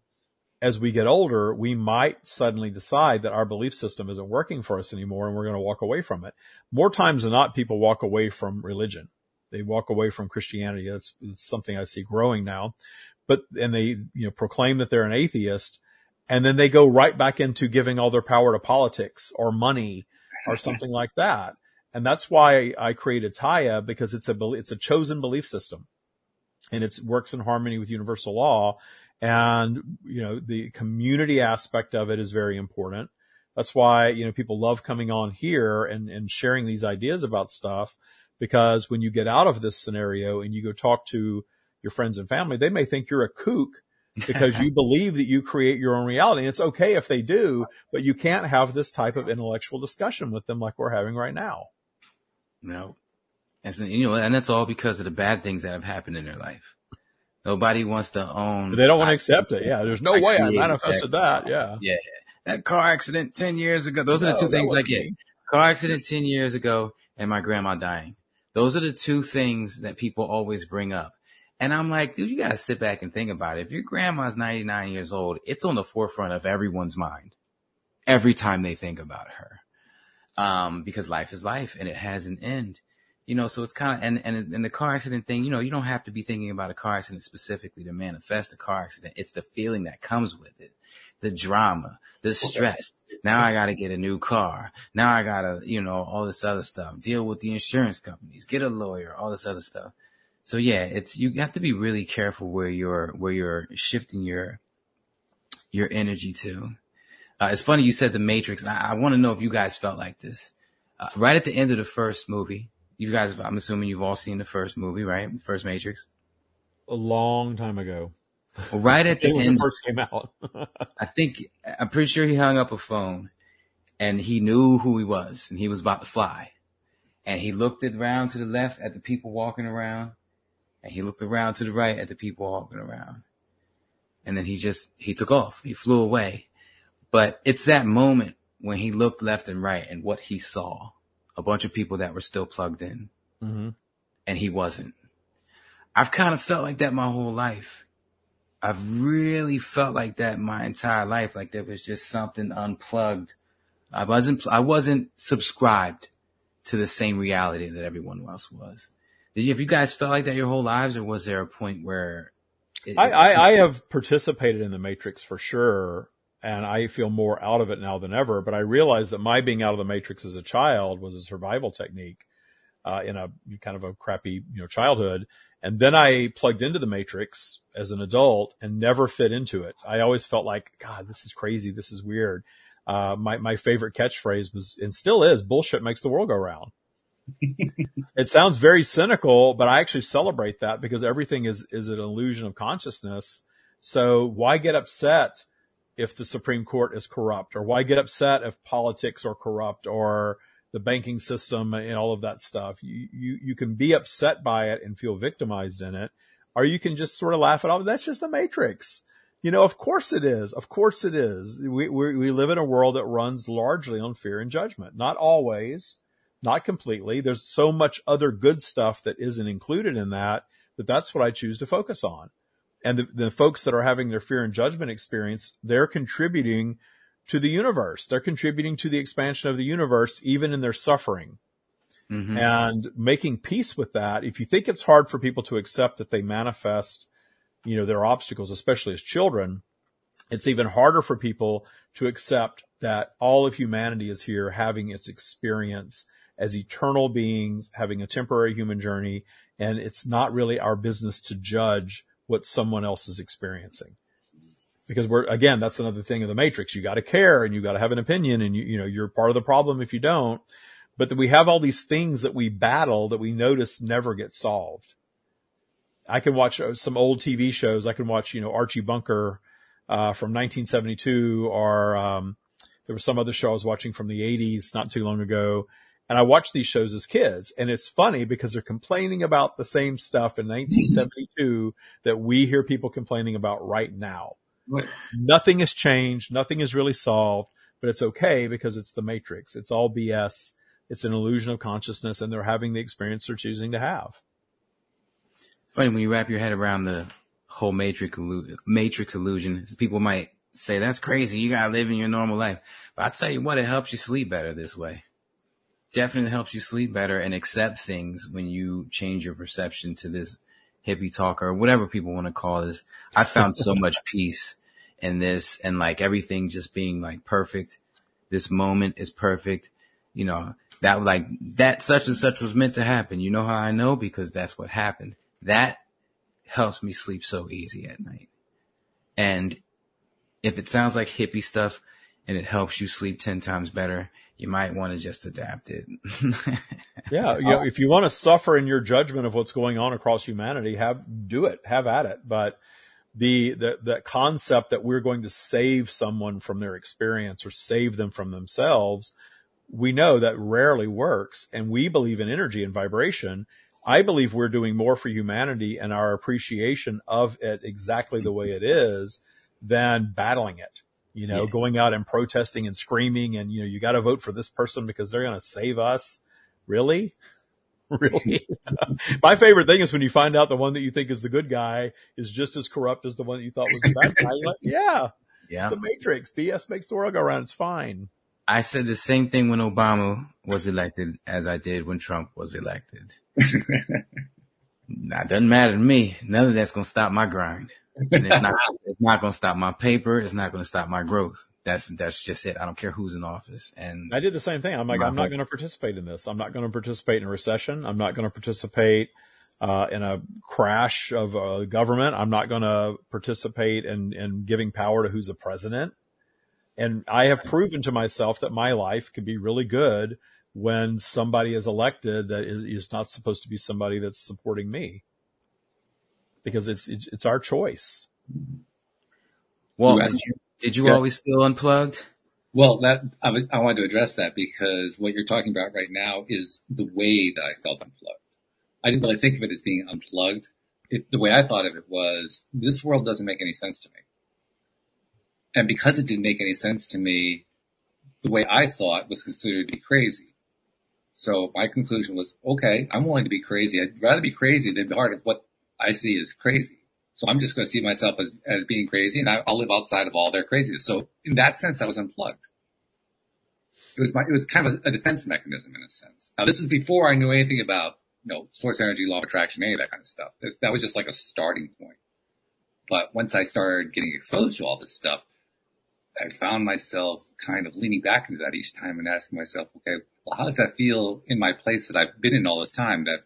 as we get older, we might suddenly decide that our belief system isn't working for us anymore and we're going to walk away from it. More times than not, people walk away from religion. They walk away from Christianity. It's something I see growing now. And they, proclaim that they're an atheist, and then they go right back into giving all their power to politics or money or something like that. And that's why I created Taya, because it's a chosen belief system, and it works in harmony with universal law. And, the community aspect of it is very important. That's why, people love coming on here and sharing these ideas about stuff, because when you get out of this scenario and you go talk to your friends and family, they may think you're a kook because you believe that you create your own reality. And it's okay if they do, but you can't have this type of intellectual discussion with them like we're having right now.
No. And that's all because of the bad things that have happened in their life. Nobody wants to own.
They don't want to accept it. Yeah. There's no way I manifested that. Yeah.
Yeah. That car accident 10 years ago. Those are the two things I get. Car accident 10 years ago and my grandma dying. Those are the two things that people always bring up. And I'm like, dude, you got to sit back and think about it. If your grandma's 99 years old, it's on the forefront of everyone's mind every time they think about her. Because life is life and it has an end, so it's kind of, and the car accident thing, you don't have to be thinking about a car accident specifically to manifest a car accident. It's the feeling that comes with it, the drama, the stress, Now I got to get a new car. Now I got to, you know, all this other stuff, deal with the insurance companies, get a lawyer, all this other stuff. So yeah, you have to be really careful where you're shifting your energy to. It's funny you said The Matrix. I want to know if you guys felt like this. Right at the end of the first movie, you guys, I'm assuming you've all seen the first movie, right? The first Matrix.
A long time ago.
Well, right at the end,
first came out.
I'm pretty sure he hung up a phone and he knew who he was and he was about to fly. And he looked around to the left at the people walking around and he looked around to the right at the people walking around. And then he took off. He flew away. But it's that moment when he looked left and right and what he saw, a bunch of people that were still plugged in,
mm-hmm.
and he wasn't. I've kind of felt like that my whole life. I've really felt like that my entire life. Like there was just something unplugged. I wasn't subscribed to the same reality that everyone else was. Have you guys felt like that your whole lives, or was there a point where
I have participated in the Matrix for sure, and I feel more out of it now than ever. But I realized that my being out of the Matrix as a child was a survival technique in a kind of a crappy, childhood. And then I plugged into the Matrix as an adult and never fit into it. I always felt like, God, this is crazy. This is weird. My favorite catchphrase was, and still is, bullshit makes the world go round. It sounds very cynical, but I actually celebrate that because everything is an illusion of consciousness. So why get upset if the Supreme Court is corrupt, or why get upset if politics are corrupt, or the banking system and all of that stuff? You can be upset by it and feel victimized in it, or you can just sort of laugh it off. That's just the Matrix. Of course it is. Of course it is. We live in a world that runs largely on fear and judgment. Not always, not completely. There's so much other good stuff that isn't included in that that's what I choose to focus on. And the folks that are having their fear and judgment experience, they're contributing to the universe. They're contributing to the expansion of the universe, even in their suffering. Mm-hmm. And making peace with that. If you think it's hard for people to accept that they manifest, their obstacles, especially as children, it's even harder for people to accept that all of humanity is here having its experience as eternal beings, having a temporary human journey. And it's not really our business to judge what someone else is experiencing. Because that's another thing of the Matrix. You got to care and you got to have an opinion, and you're part of the problem if you don't. But we have all these things that we battle that we notice never get solved. I can watch some old TV shows. I can watch, Archie Bunker, from 1972, or, there was some other show I was watching from the 80s not too long ago. And I watched these shows as kids, and it's funny because they're complaining about the same stuff in 1972 that we hear people complaining about right now.
Right.
Nothing has changed. Nothing is really solved, but it's okay because it's the Matrix. It's all BS. It's an illusion of consciousness, and they're having the experience they're choosing to have.
Funny when you wrap your head around the whole Matrix illusion, people might say, that's crazy. You got to live in your normal life. But I tell you what, it helps you sleep better this way. Definitely helps you sleep better and accept things when you change your perception to this hippie talk or whatever people want to call this. I found so much peace in this, and like everything just being like perfect. This moment is perfect. That such and such was meant to happen. You know how I know? Because that's what happened. That helps me sleep so easy at night. And if it sounds like hippie stuff and it helps you sleep 10 times better, you might want to just adapt it.
Yeah. If you want to suffer in your judgment of what's going on across humanity, have at it. But the concept that we're going to save someone from their experience or save them from themselves, we know that rarely works. And we believe in energy and vibration. I believe we're doing more for humanity and our appreciation of it exactly the way it is than battling it. Going out and protesting and screaming and, you got to vote for this person because they're going to save us. Really? Really? My favorite thing is when you find out the one that you think is the good guy is just as corrupt as the one that you thought was the bad guy. You're like, yeah. It's a Matrix. BS makes the world go around. It's fine.
I said the same thing when Obama was elected as I did when Trump was elected. That doesn't matter to me. None of that's going to stop my grind. And it's not going to stop my paper. It's not going to stop my growth. That's just it. I don't care who's in office. And
I did the same thing. I'm like, I'm not going to participate in this. I'm not going to participate in a recession. I'm not going to participate in a crash of a government. I'm not going to participate in giving power to who's a president. And I have proven to myself that my life could be really good when somebody is elected that is not supposed to be somebody that's supporting me, because it's our choice.
Well, did you always feel unplugged?
Well, I wanted to address that, because what you're talking about right now is the way that I felt unplugged. I didn't really think of it as being unplugged. The way I thought of it was, this world doesn't make any sense to me. And because it didn't make any sense to me, the way I thought was considered to be crazy. So my conclusion was, okay, I'm willing to be crazy. I'd rather be crazy than be part of what I see as crazy. So I'm just going to see myself as being crazy, and I'll live outside of all their craziness. So in that sense, I was unplugged. It was kind of a defense mechanism in a sense. Now, this is before I knew anything about, source energy, law of attraction, any of that kind of stuff. That was just like a starting point. But once I started getting exposed to all this stuff, I found myself kind of leaning back into that each time and asking myself, okay, well, how does that feel in my place that I've been in all this time? That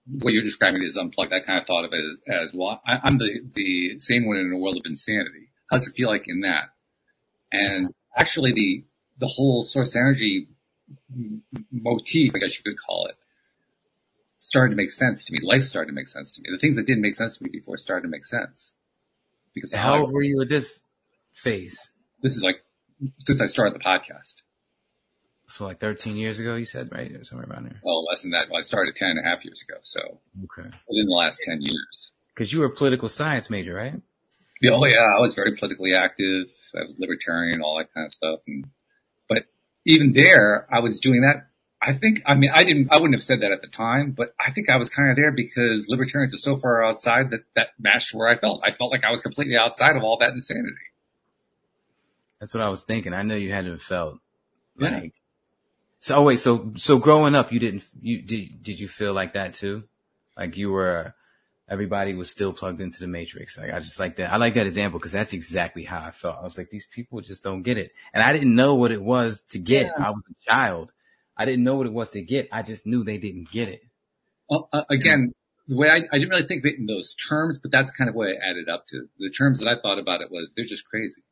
what you're describing is unplugged. I kind of thought of it as well, I'm the same one in a world of insanity. How does it feel like in that? And actually the whole source energy motif, I guess you could call it, started to make sense to me. Life started to make sense to me. The things that didn't make sense to me before started to make sense. Because
how old were you at this phase?
This is like since I started the podcast.
So like 13 years ago, you said, right? Or somewhere around there.
Oh, less than that. Well, I started 10.5 years ago. So
okay,
within the last 10 years.
Because you were a political science major, right?
Yeah, oh yeah, I was very politically active. I was libertarian, all that kind of stuff. But even there, I was doing that. I wouldn't have said that at the time, but I think I was kind of there because libertarians are so far outside that matched where I felt. I felt like I was completely outside of all that insanity.
That's what I was thinking. I know you had to have felt like.
Yeah.
So wait, so growing up, did you feel like that too? Like everybody was still plugged into the matrix. Like I just like that. I like that example because that's exactly how I felt. I was like, these people just don't get it. And I didn't know what it was to get. Yeah. I was a child. I didn't know what it was to get. I just knew they didn't get it.
Well, again, the way I didn't really think of it in those terms, but that's kind of what I added up to. The terms that I thought about it was, they're just crazy.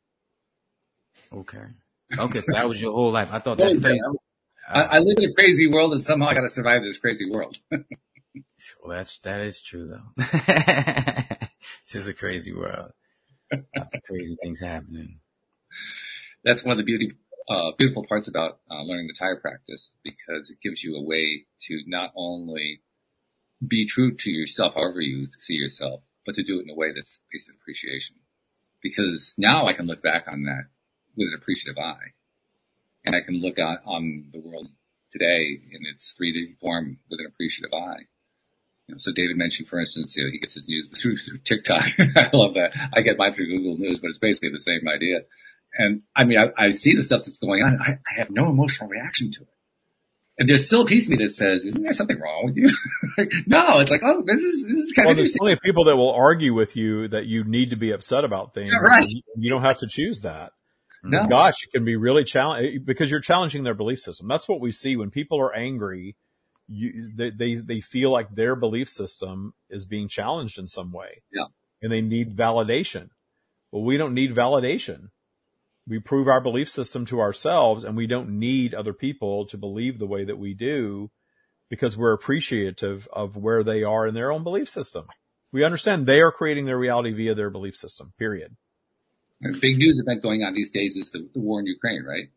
Okay.
So that was your whole life. I thought that.
I live in a crazy world, and somehow I got to survive this crazy world.
Well, that is true though. This is a crazy world. Lots of crazy things happening.
That's one of the beautiful parts about learning the tire practice, because it gives you a way to not only be true to yourself, however you see yourself, but to do it in a way that's based on appreciation. Because now I can look back on that with an appreciative eye. And I can look on the world today in its 3D form with an appreciative eye. So David mentioned, for instance, he gets his news through TikTok. I love that. I get mine through Google News, but it's basically the same idea. And I mean, I see the stuff that's going on. I have no emotional reaction to it. And there's still a piece of me that says, isn't there something wrong with you? No, it's like, oh, this is kind of interesting.
There's plenty of people that will argue with you that you need to be upset about things.
Yeah, right.
You don't have to choose that.
No.
Gosh, it can be really challenging because you're challenging their belief system. That's what we see when people are angry. They feel like their belief system is being challenged in some way.
Yeah.
And they need validation. Well, we don't need validation. We prove our belief system to ourselves, and we don't need other people to believe the way that we do because we're appreciative of where they are in their own belief system. We understand they are creating their reality via their belief system, period.
The big news event going on these days is the war in Ukraine, right?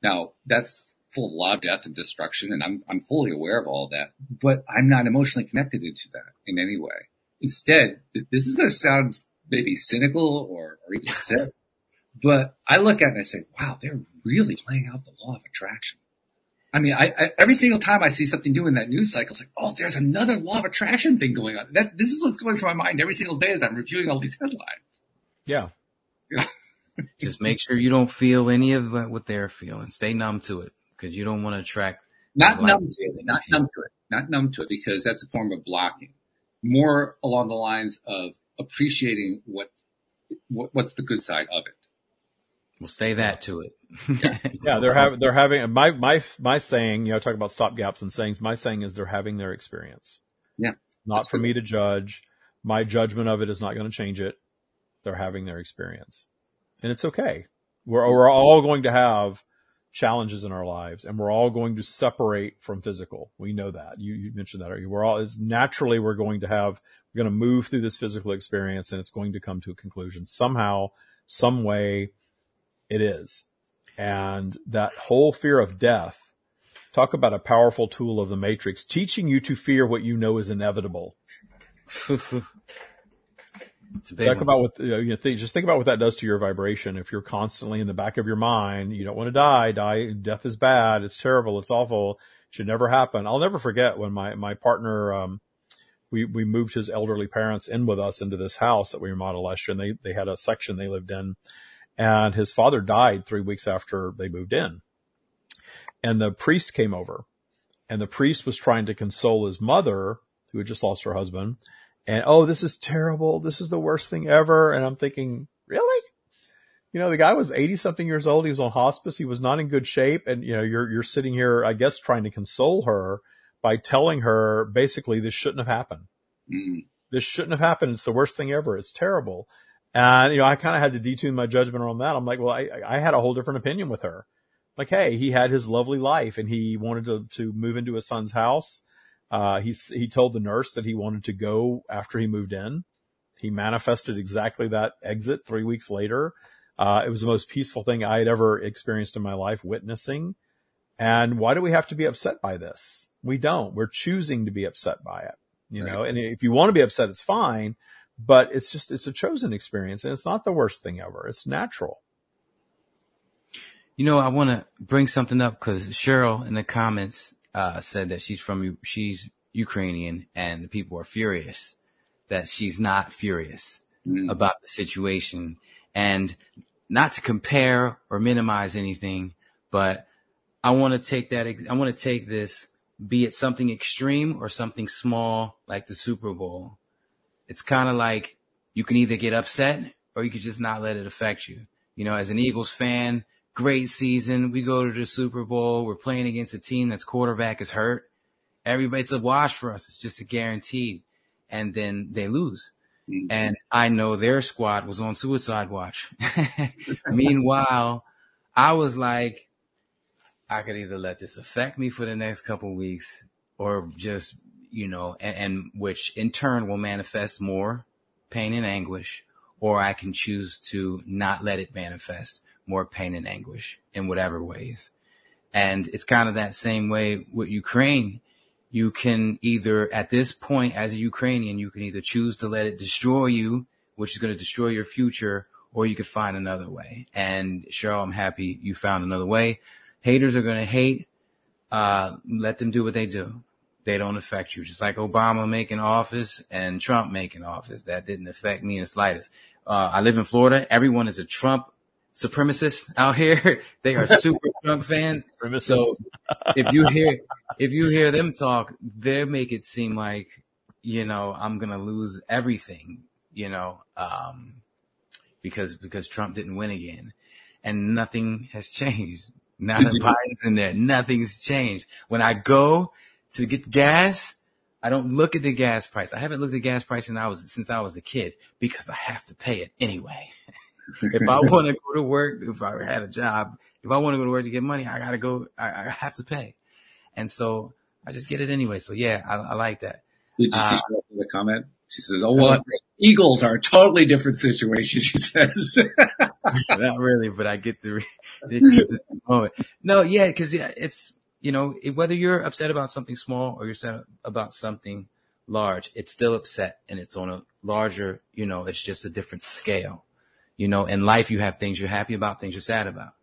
Now, that's full of a lot of death and destruction, and I'm fully aware of all that, but I'm not emotionally connected to that in any way. Instead, this is going to sound maybe cynical or even sick, but I look at it and I say, wow, they're really playing out the law of attraction. I mean, I every single time I see something new in that news cycle, it's like, oh, there's another law of attraction thing going on. This is what's going through my mind every single day as I'm reviewing all these headlines.
Yeah.
Just make sure you don't feel any of what they're feeling. Stay numb to it because you don't want to attract.
Not numb to it, because that's a form of blocking. More along the lines of appreciating what's the good side of it.
We'll stay that to it.
Yeah, they're having my saying, talk about stopgaps and sayings. My saying is they're having their experience.
Yeah.
Not for me to judge. My judgment of it is not going to change it. They're having their experience. And it's okay. We're all going to have challenges in our lives, and we're all going to separate from physical. We know that. You mentioned that. We're going to move through this physical experience, and it's going to come to a conclusion somehow, some way. It is. And that whole fear of death, talk about a powerful tool of the Matrix, teaching you to fear what you know is inevitable.
It's a big
Talk about just think about what that does to your vibration. If you're constantly in the back of your mind, you don't want to die, death is bad, it's terrible, it's awful, it should never happen. I'll never forget when my partner, we moved his elderly parents in with us into this house that we remodeled last year, and they had a section they lived in. And his father died 3 weeks after they moved in. And the priest came over, and the priest was trying to console his mother, who had just lost her husband. And, oh, this is terrible. This is the worst thing ever. And I'm thinking, really? The guy was 80 something years old. He was on hospice. He was not in good shape. And, you're sitting here, I guess, trying to console her by telling her basically this shouldn't have happened.
Mm-hmm.
This shouldn't have happened. It's the worst thing ever. It's terrible. And, I kind of had to detune my judgment on that. I'm like, well, I had a whole different opinion with her. Like, hey, he had his lovely life and he wanted to move into his son's house. He told the nurse that he wanted to go after he moved in. He manifested exactly that exit 3 weeks later. It was the most peaceful thing I had ever experienced in my life, witnessing. And why do we have to be upset by this? We don't. We're choosing to be upset by it,
Right.
and if you want to be upset, it's fine. But it's a chosen experience, and it's not the worst thing ever. It's natural.
I want to bring something up because Cheryl in the comments said that she's Ukrainian, and the people are furious that she's not furious about the situation. And not to compare or minimize anything, but I want to take this, be it something extreme or something small like the Super Bowl. It's kind of like you can either get upset or you can just not let it affect you. As an Eagles fan, great season. We go to the Super Bowl. We're playing against a team that's quarterback is hurt. It's a wash for us. It's just a guaranteed. And then they lose. Mm-hmm. And I know their squad was on suicide watch. Meanwhile, I was like, I could either let this affect me for the next couple of weeks or just and which in turn will manifest more pain and anguish, or I can choose to not let it manifest more pain and anguish in whatever ways. And it's kind of that same way with Ukraine. You can either, at this point as a Ukrainian, you can either choose to let it destroy you, which is going to destroy your future, or you could find another way. And Cheryl, I'm happy you found another way. Haters are going to hate. Let them do what they do. They don't affect you. Just like Obama making office and Trump making office. That didn't affect me in the slightest. I live in Florida. Everyone is a Trump supremacist out here. They are super Trump fans. So if you hear them talk, they make it seem like, I'm going to lose everything, because Trump didn't win again, and nothing has changed. Now that Biden's in there, nothing's changed. When I go to get gas, I don't look at the gas price. I haven't looked at gas price since I was a kid because I have to pay it anyway. If I want to go to work, if I had a job, if I want to go to work to get money, I got to go. I have to pay. And so I just get it anyway. So yeah, I like that.
Did you see the comment? She says, "Oh, well, Eagles are a totally different situation." She says,
"Not really, but I get the moment." No, yeah, because it's whether you're upset about something small or you're upset about something large, it's still upset, and it's on a larger. It's just a different scale. In life, you have things you're happy about, things you're sad about.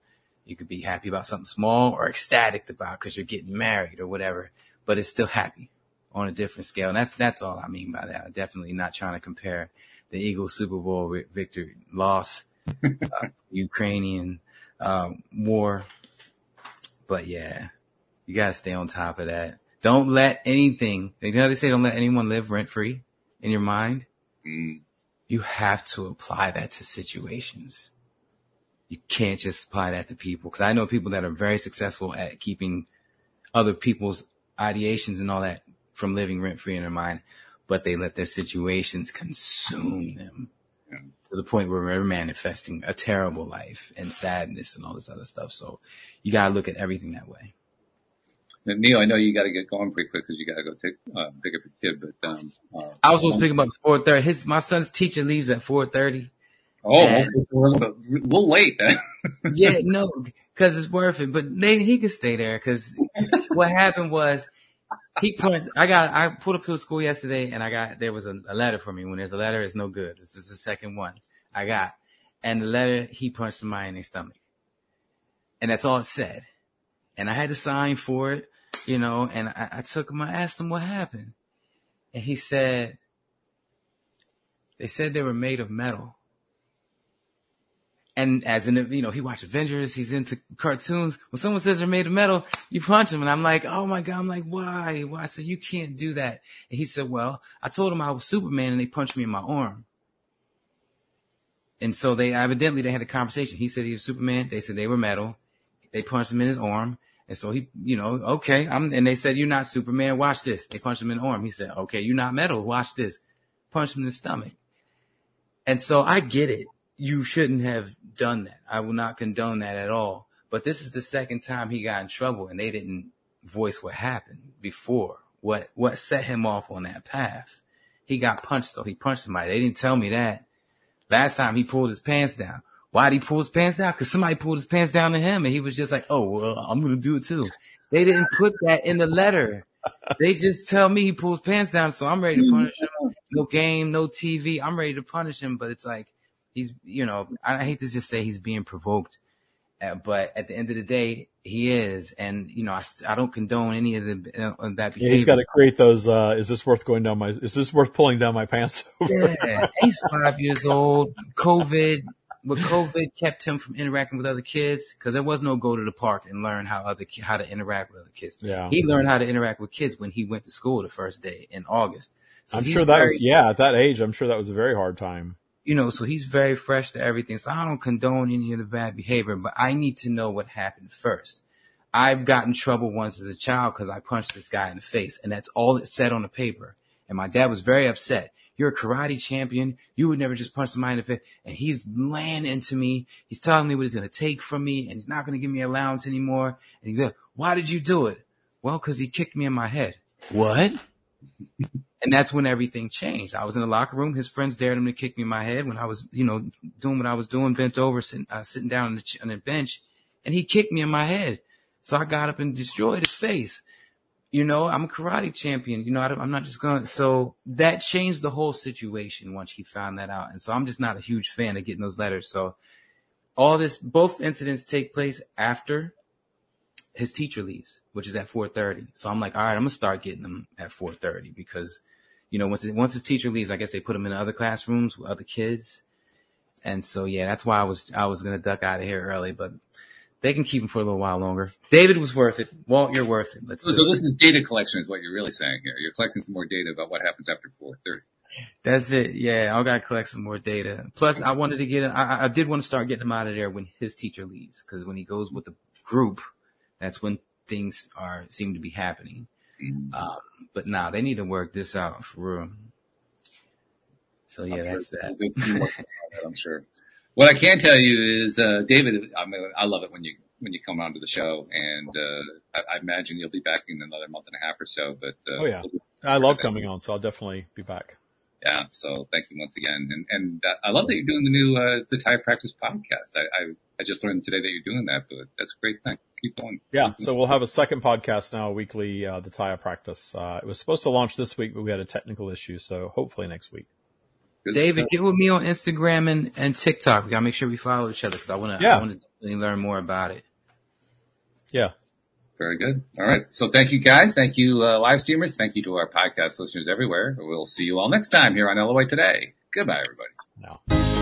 You could be happy about something small or ecstatic about because you're getting married or whatever, but it's still happy on a different scale. And that's all I mean by that. I'm definitely not trying to compare the Eagles Super Bowl victory loss, Ukrainian war. But yeah, you got to stay on top of that. Don't let anything, they say don't let anyone live rent free in your mind. You have to apply that to situations. You can't just apply that to people. Cause I know people that are very successful at keeping other people's ideations and all that from living rent free in their mind, but they let their situations consume them to the point where they're manifesting a terrible life and sadness and all this other stuff. So you got to look at everything that way.
And Neil, I know you got to get going pretty quick because you got to go pick up your kid. But
I was supposed to pick him up at 4:30. My son's teacher leaves at 4:30.
Oh, okay, so we're a little late.
Yeah, no, because it's worth it. But he can stay there because what happened was I pulled up to the school yesterday and there was a letter for me. When there's a letter, it's no good. This is the second one I got. And the letter, he punched somebody in their stomach. And that's all it said. And I had to sign for it, and I took him, I asked him what happened. And he said, they said they were made of metal. And as in, he watched Avengers, he's into cartoons. When someone says they're made of metal, you punch them. And I'm like, oh my God. I'm like, why? I said, you can't do that. And he said, well, I told him I was Superman and they punched me in my arm. And so they had a conversation. He said he was Superman. They said they were metal. They punched him in his arm. And so he, okay. And they said, you're not Superman. Watch this. They punched him in the arm. He said, okay, you're not metal. Watch this. Punched him in the stomach. And so I get it. You shouldn't have done that. I will not condone that at all. But this is the second time he got in trouble and they didn't voice what happened before. What set him off on that path? He got punched, so he punched somebody. They didn't tell me that. Last time he pulled his pants down. Why did he pull his pants down? Because somebody pulled his pants down to him and he was just like, oh, well, I'm going to do it too. They didn't put that in the letter. They just tell me he pulls pants down, so I'm ready to punish him. No game, no TV. I'm ready to punish him, but it's like, he's, I hate to just say he's being provoked, but at the end of the day, he is. And, I don't condone any of that behavior.
Yeah, he's got to create those, is this worth pulling down my pants over?
Yeah, he's 5 years old. COVID kept him from interacting with other kids because there was no go to the park and learn how to interact with other kids.
Yeah.
He learned how to interact with kids when he went to school the first day in August. So
I'm sure at that age, I'm sure that was a very hard time.
So he's very fresh to everything. So I don't condone any of the bad behavior, but I need to know what happened first. I've gotten in trouble once as a child because I punched this guy in the face, and that's all it said on the paper. And my dad was very upset. You're a karate champion. You would never just punch somebody in the face. And he's laying into me. He's telling me what he's going to take from me, and he's not going to give me allowance anymore. And he's like, why did you do it? Well, because he kicked me in my head. What? And that's when everything changed. I was in the locker room. His friends dared him to kick me in my head when I was, doing what I was doing, bent over, sitting down on the bench, and he kicked me in my head. So I got up and destroyed his face. I'm a karate champion. I'm not just going to. So that changed the whole situation once he found that out. And so I'm just not a huge fan of getting those letters. So both incidents take place after his teacher leaves, which is at 4:30. So I'm like, all right, I'm going to start getting them at 4:30 because, once his teacher leaves, I guess they put him in other classrooms with other kids. And so, yeah, that's why I was going to duck out of here early, but they can keep him for a little while longer. David was worth it. Walt, you're worth it.
So this is data collection is what you're really saying here. You're collecting some more data about what happens after 4:30.
That's it. Yeah, I got to collect some more data. Plus, I wanted to I did want to start getting him out of there when his teacher leaves, because when he goes with the group, that's when things seem to be happening. But they need to work this out for real. So yeah, that's that.
I'm sure. What I can tell you is, David, I love it when you come onto the show, and I imagine you'll be back in another month and a half or so. But
oh yeah, I love coming on, so I'll definitely be back.
Yeah, so thank you once again, and I love that you're doing the new the Thai Practice podcast. I just learned today that you're doing that, but that's a great thing. Keep going.
Yeah, so we'll have a second podcast now, weekly, the Thai Practice. It was supposed to launch this week, but we had a technical issue, so hopefully next week.
David, get with me on Instagram and TikTok. We gotta make sure we follow each other because I want to definitely learn more about it.
Yeah.
Very good. All right. So thank you guys. Thank you, live streamers. Thank you to our podcast listeners everywhere. We'll see you all next time here on LOA Today. Goodbye, everybody.
No.